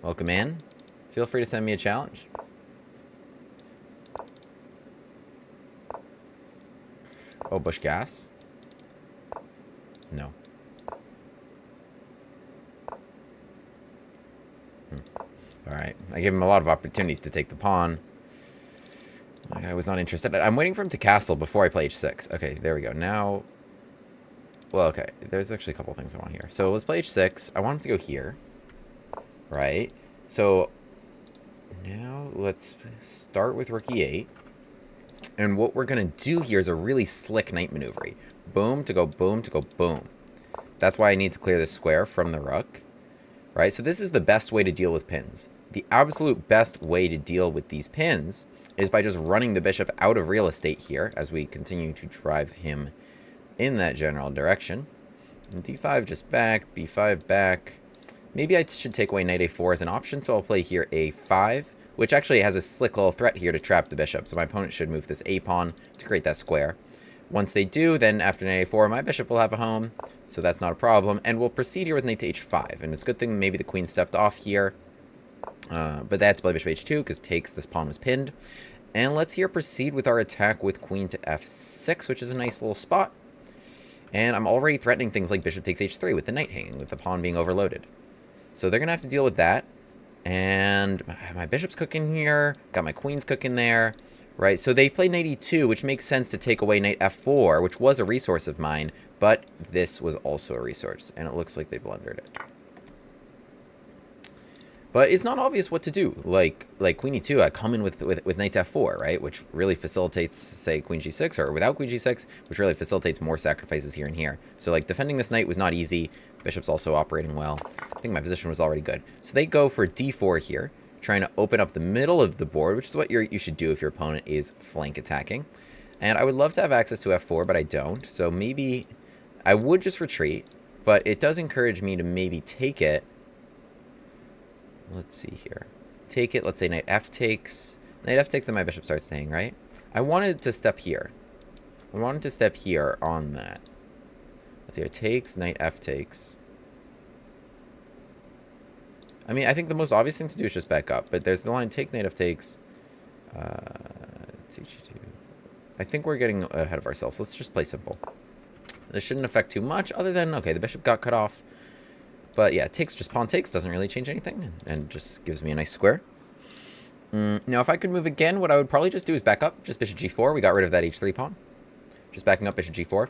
Welcome in. Feel free to send me a challenge. Oh, bush gas? No. Alright. I gave him a lot of opportunities to take the pawn. I was not interested. I'm waiting for him to castle before I play h6. Okay, there we go. Now... Well, okay. There's actually a couple things I want here. So let's play h6. I want him to go here. Right? So... Now, let's start with rook e8. And what we're going to do here is a really slick knight maneuver. Boom to go boom to go boom. That's why I need to clear this square from the rook. Right? So this is the best way to deal with pins. The absolute best way to deal with these pins is by just running the bishop out of real estate here as we continue to drive him in that general direction. And d5 just back, b5 back. Maybe I should take away knight a4 as an option, so I'll play here a5, which actually has a slick little threat here to trap the bishop. So my opponent should move this a pawn to create that square. Once they do, then after knight a4, my bishop will have a home, so that's not a problem. And we'll proceed here with knight to h5. And it's a good thing maybe the queen stepped off here. But they had to play bishop h2 because takes, this pawn was pinned. And let's here proceed with our attack with queen to f6, which is a nice little spot. And I'm already threatening things like bishop takes h3 with the knight hanging, with the pawn being overloaded. So they're going to have to deal with that. And my bishop's cooking here. Got my queen's cooking there. Right, so they played knight e2, which makes sense to take away knight f4, which was a resource of mine. But this was also a resource, and it looks like they blundered it. But it's not obvious what to do. Like queen e2, I come in with knight f4, right? Which really facilitates, say, queen g6, or without queen g6, which really facilitates more sacrifices here and here. So, like, defending this knight was not easy. Bishop's also operating well. I think my position was already good. So they go for d4 here, trying to open up the middle of the board, which is what you should do if your opponent is flank attacking. And I would love to have access to f4, but I don't. So maybe I would just retreat, but it does encourage me to maybe take it. Let's see here. Take it. Let's say knight f takes. Knight f takes, then my bishop starts staying, right? I wanted to step here. I wanted to step here on that. Let's see here. Takes, knight f takes. I mean, I think the most obvious thing to do is just back up. But there's the line, take, knight f takes. I think we're getting ahead of ourselves. Let's just play simple. This shouldn't affect too much, other than, okay, the bishop got cut off. But yeah, takes, just pawn takes, doesn't really change anything, and just gives me a nice square. Now, if I could move again, what I would probably just do is back up, just bishop g4. We got rid of that h3 pawn. Just backing up bishop g4.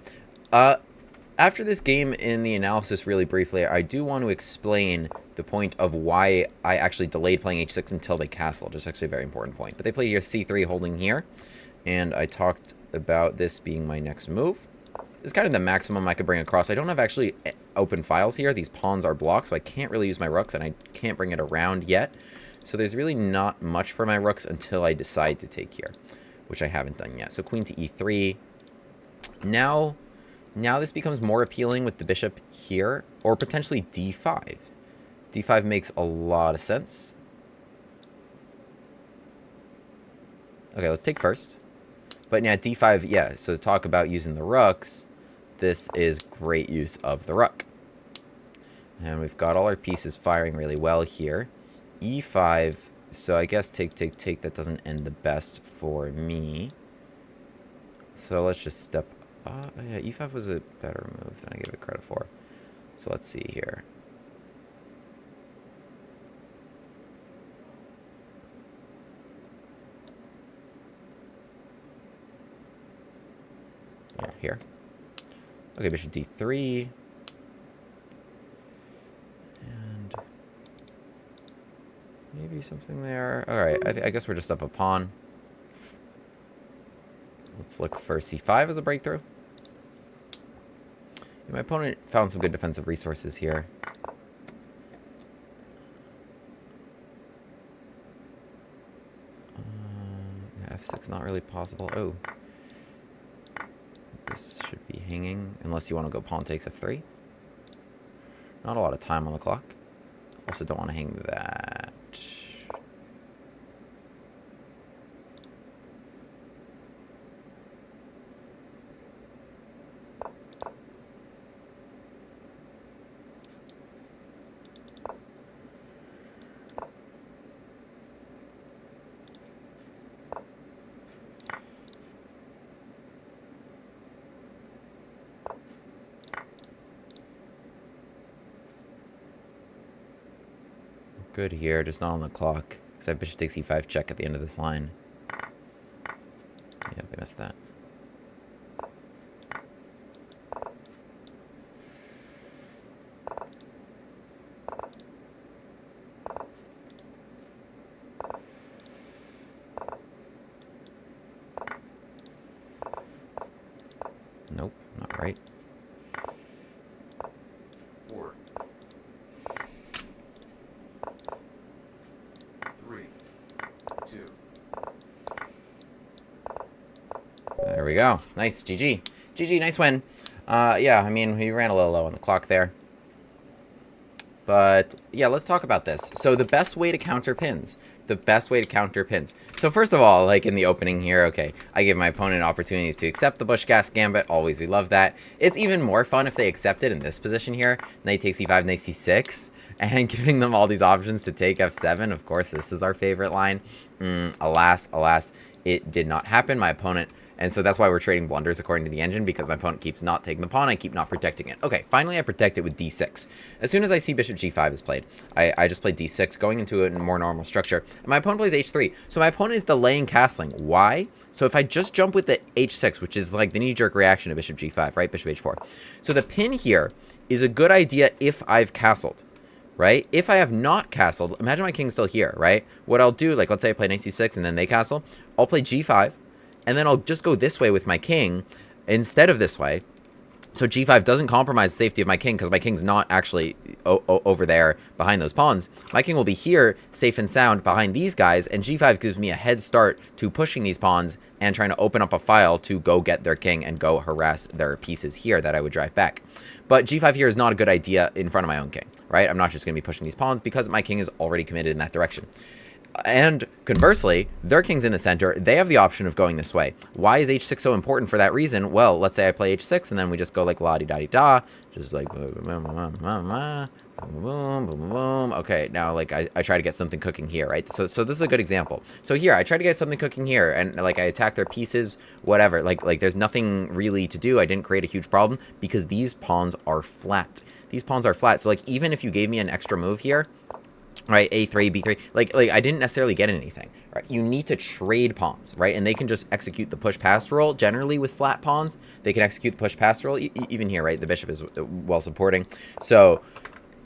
After this game, in the analysis really briefly, I do want to explain the point of why I actually delayed playing h6 until they castled. It's actually a very important point. But they played here c3 holding here, and I talked about this being my next move. It's kind of the maximum I could bring across. I don't have actually open files here. These pawns are blocked, so I can't really use my rooks, and I can't bring it around yet. So there's really not much for my rooks until I decide to take here, which I haven't done yet. So queen to e3. Now this becomes more appealing with the bishop here, or potentially d5. d5 makes a lot of sense. Okay, let's take first. But yeah, d5, yeah, so to talk about using the rooks, this is great use of the rook. And we've got all our pieces firing really well here. e5, so I guess take, that doesn't end the best for me. So let's just step... yeah, e5 was a better move than I gave it credit for. So let's see here. Yeah, here. Okay, bishop d3. And maybe something there. Alright, I guess we're just up a pawn. Let's look for c5 as a breakthrough. My opponent found some good defensive resources here. f6 not really possible. Oh. This should be hanging, unless you want to go pawn takes f3. Not a lot of time on the clock. Also don't want to hang that. good here, just not on the clock. Because I have bishop takes e5 check at the end of this line. Yeah, they missed that. Nope, not right. 4, 3, 2. There we go. Nice, GG. GG, nice win. Yeah, I mean, we ran a little low on the clock there. But, yeah, let's talk about this. So, the best way to counter pins. The best way to counter pins. So, first of all, like in the opening here, okay, I give my opponent opportunities to accept the Bush-Gas Gambit. Always, we love that. It's even more fun if they accept it in this position here. Knight takes e5, knight c6. And giving them all these options to take f7. Of course, this is our favorite line. Alas, alas, it did not happen. My opponent... And so that's why we're trading blunders according to the engine, because my opponent keeps not taking the pawn, I keep not protecting it. Okay, finally I protect it with d6. As soon as I see bishop g5 is played, I just play d6, going into a more normal structure. And my opponent plays h3. So my opponent is delaying castling. Why? So if I just jump with the h6, which is like the knee-jerk reaction to bishop g5, right? Bishop h4. So the pin here is a good idea if I've castled. Right? If I have not castled, imagine my king's still here, right? What I'll do, like let's say I play knight c6 and then they castle, I'll play g5. And then I'll just go this way with my king instead of this way. So g5 doesn't compromise the safety of my king because my king's not actually over there behind those pawns. My king will be here, safe and sound, behind these guys. And g5 gives me a head start to pushing these pawns and trying to open up a file to go get their king and go harass their pieces here that I would drive back. But g5 here is not a good idea in front of my own king, right? I'm not just going to be pushing these pawns because my king is already committed in that direction. And conversely, their king's in the center. They have the option of going this way. Why is h6 so important for that reason? Well, let's say I play h6 and then we just go like la-di-da-di-da. Just like boom, boom, boom, boom, boom, boom, boom. Okay, now like I try to get something cooking here, right? So this is a good example. So here, I try to get something cooking here and like I attack their pieces, whatever. Like there's nothing really to do. I didn't create a huge problem because these pawns are flat. These pawns are flat. So like even if you gave me an extra move here, right, a3, b3, like I didn't necessarily get anything, right? You need to trade pawns, right? And they can just execute the push-pass roll. Generally, with flat pawns, they can execute the push-pass roll. Even here, right, the bishop is well supporting. So,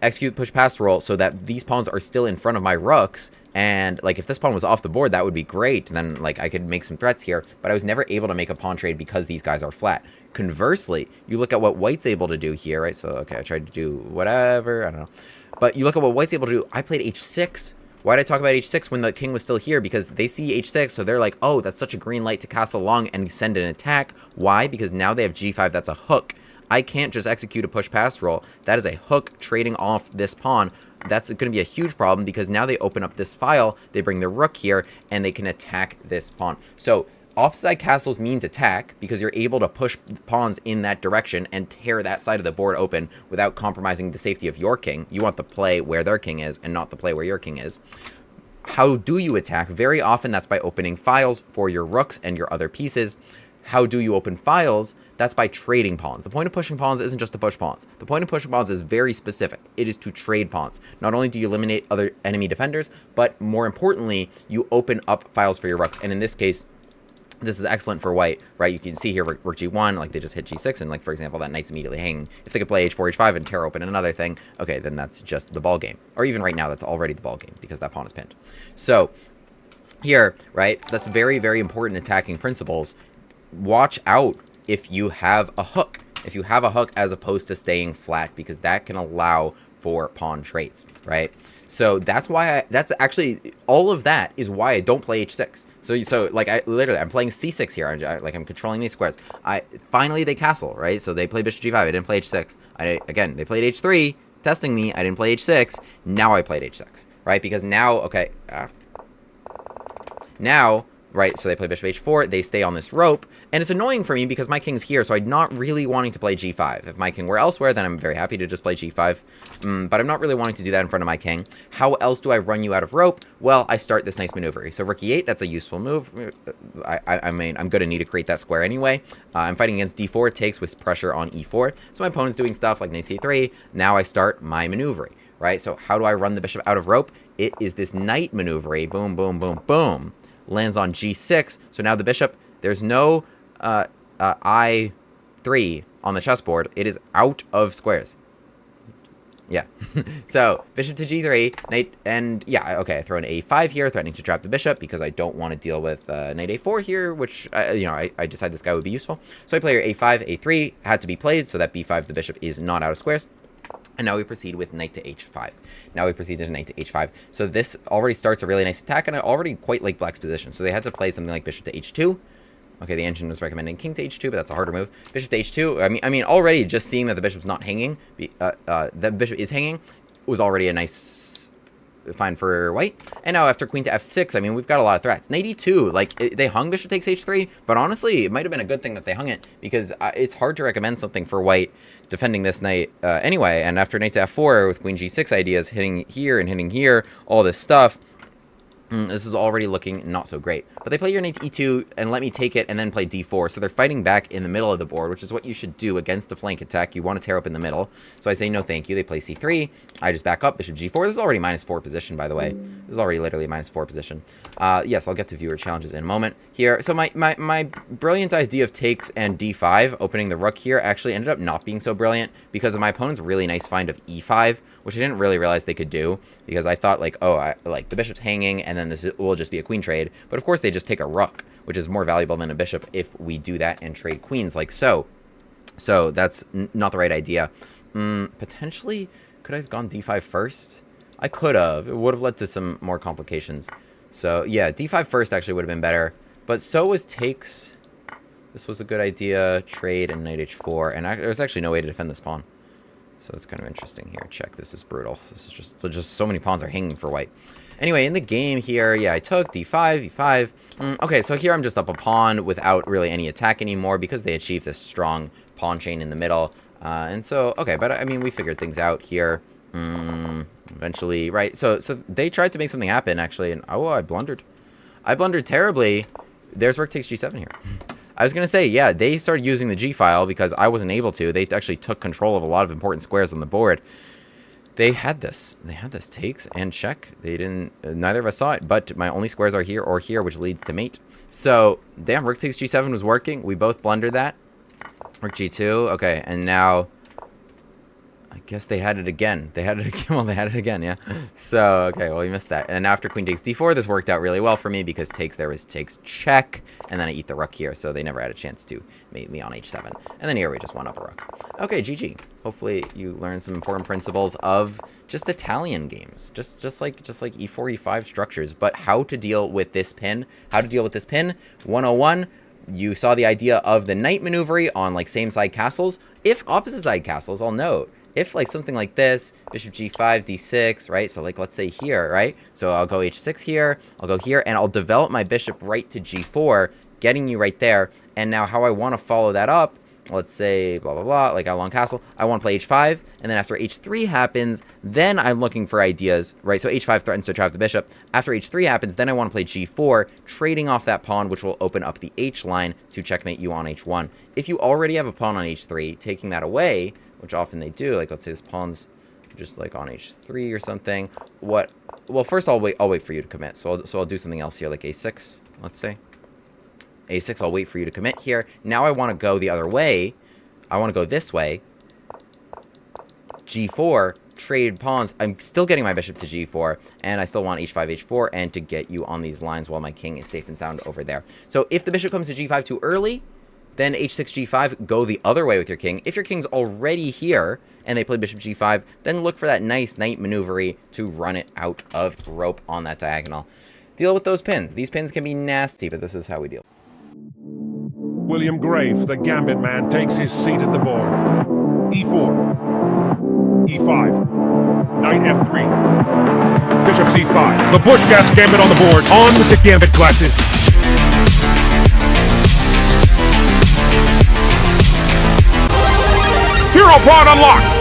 execute push-pass roll so that these pawns are still in front of my rooks. And, like, if this pawn was off the board, that would be great. Then, like, I could make some threats here. But I was never able to make a pawn trade because these guys are flat. Conversely, you look at what white's able to do here, right? So, okay, I tried to do whatever. I don't know. But you look at what white's able to do. I played h6. Why did I talk about h6 when the king was still here? Because they see h6, so they're like, oh, that's such a green light to castle along and send an attack. Why? Because now they have g5. That's a hook. I can't just execute a push-pass roll. That is a hook trading off this pawn. That's going to be a huge problem because now they open up this file, they bring their rook here, and they can attack this pawn. So offside castles means attack because you're able to push pawns in that direction and tear that side of the board open without compromising the safety of your king. You want the play where their king is and not the play where your king is. How do you attack? Very often that's by opening files for your rooks and your other pieces. How do you open files? That's by trading pawns. The point of pushing pawns isn't just to push pawns. The point of pushing pawns is very specific. It is to trade pawns. Not only do you eliminate other enemy defenders, but more importantly, you open up files for your rooks. And in this case, this is excellent for white, right? You can see here rook g1, like they just hit g6, and like for example, that knight's immediately hanging. If they could play h4, h5, and tear open another thing, okay, then that's just the ball game. Or even right now, that's already the ball game because that pawn is pinned. So here, right, that's very, very important attacking principles. Watch out if you have a hook. If you have a hook as opposed to staying flat, because that can allow for pawn trades, right? So that's why that's actually, all of that is why I don't play h6. So like I'm playing c6 here. I'm controlling these squares. Finally they castle, right? So they play bishop g5. I didn't play h6. Again, they played h3, testing me. I didn't play h6. Now I played h6, right? Because now, okay, now, right, so they play bishop h4, they stay on this rope, and it's annoying for me because my king's here, so I'm not really wanting to play g5. If my king were elsewhere, then I'm very happy to just play g5, but I'm not really wanting to do that in front of my king. How else do I run you out of rope? Well, I start this nice maneuver. So rook e8, that's a useful move. I mean, I'm going to need to create that square anyway. I'm fighting against d4, it takes with pressure on e4, so my opponent's doing stuff like knight c3. Now I start my maneuvering. right? So how do I run the bishop out of rope? It is this knight maneuver. Boom, boom, boom, boom. Lands on g6. So now the bishop, there's no I3 on the chessboard. It is out of squares. Yeah. So bishop to g3, knight, and yeah, okay, I throw an a5 here, threatening to trap the bishop because I don't want to deal with knight a4 here, which, I decided this guy would be useful. So I play your a5, a3, had to be played, so that b5, the bishop is not out of squares. And now we proceed with knight to h5. Now we proceed to knight to h5. So this already starts a really nice attack, and I already quite like black's position. So they had to play something like bishop to h2. Okay, the engine was recommending king to h2, but that's a harder move. Bishop to h2. I mean, already just seeing that the bishop's not hanging, the bishop is hanging, was already a nice find for white. And now after queen to f6, I mean, we've got a lot of threats. Knight e2, like they hung bishop takes h3, but honestly, it might have been a good thing that they hung it because it's hard to recommend something for white defending this knight anyway. And after knight to f4 with queen g6 ideas, hitting here, all this stuff. This is already looking not so great. But they play your knight to e2 and let me take it and then play d4. So they're fighting back in the middle of the board, which is what you should do against a flank attack. You want to tear up in the middle. So I say no thank you. They play c3. I just back up. Bishop g4. This is already -4 position, by the way. This is already literally -4 position. Yes, I'll get to viewer challenges in a moment here. So my brilliant idea of takes and d5, opening the rook here, actually ended up not being so brilliant because of my opponent's really nice find of e5, which I didn't really realize they could do because I thought like, oh, like the bishop's hanging and then this will just be a queen trade. But of course they just take a rook, which is more valuable than a bishop if we do that and trade queens like so. So that's not the right idea. Potentially, could I have gone d5 first? I could have. It would have led to some more complications. So yeah, d5 first actually would have been better. But so was takes. This was a good idea. Trade and knight h4. And there's actually no way to defend this pawn. So it's kind of interesting here. Check. This is brutal. This is just so many pawns are hanging for white. Anyway, in the game here, yeah, I took d5, e5. Okay, so here I'm just up a pawn without really any attack anymore because they achieved this strong pawn chain in the middle. And so, okay, but I mean, we figured things out here. Eventually, right? So they tried to make something happen, actually, and oh, I blundered. I blundered terribly. There's rook takes g7 here. I was going to say, yeah, they started using the g-file because I wasn't able to. They actually took control of a lot of important squares on the board. They had this. They had this takes and check. They didn't. Neither of us saw it, but my only squares are here or here, which leads to mate. So, damn, rook takes g7 was working. We both blundered that. Rook g2. Okay, and now I guess they had it again. They had it again. Well, they had it again, yeah. So, okay, well, we missed that. And after queen takes d4, this worked out really well for me because takes, there was takes check, and then I eat the rook here, so they never had a chance to mate me on h7. And then here we just won up a rook. Okay, GG. Hopefully you learned some important principles of just Italian games. Just like e4, e5 structures, but how to deal with this pin. How to deal with this pin. 101. You saw the idea of the knight maneuver on like same side castles. If opposite side castles, I'll note. If like something like this, bishop g5, d6, right? So like let's say here, right? So I'll go h6 here, I'll go here, and I'll develop my bishop right to g4, getting you right there. And now how I want to follow that up, let's say blah, blah, blah, like Along Castle, I want to play h5, and then after h3 happens, then I'm looking for ideas, right? So h5 threatens to trap the bishop. After h3 happens, then I want to play g4, trading off that pawn, which will open up the h line to checkmate you on h1. If you already have a pawn on h3, taking that away, which often they do, like let's say this pawn's just like on h3 or something. Well, first I'll wait for you to commit. So I'll do something else here, like a6, let's say. a6, I'll wait for you to commit here. Now I want to go the other way. I want to go this way. g4, trade pawns. I'm still getting my bishop to g4, and I still want h5, h4, and to get you on these lines while my king is safe and sound over there. So if the bishop comes to g5 too early, then h6, g5, go the other way with your king. If your king's already here, and they play bishop g5, then look for that nice knight maneuver to run it out of rope on that diagonal. Deal with those pins. These pins can be nasty, but this is how we deal. William Grave, the gambit man, takes his seat at the board. e4, e5, knight f3, bishop c5. The Bushcast gambit on the board. On with the gambit classes. Hero pawn unlocked!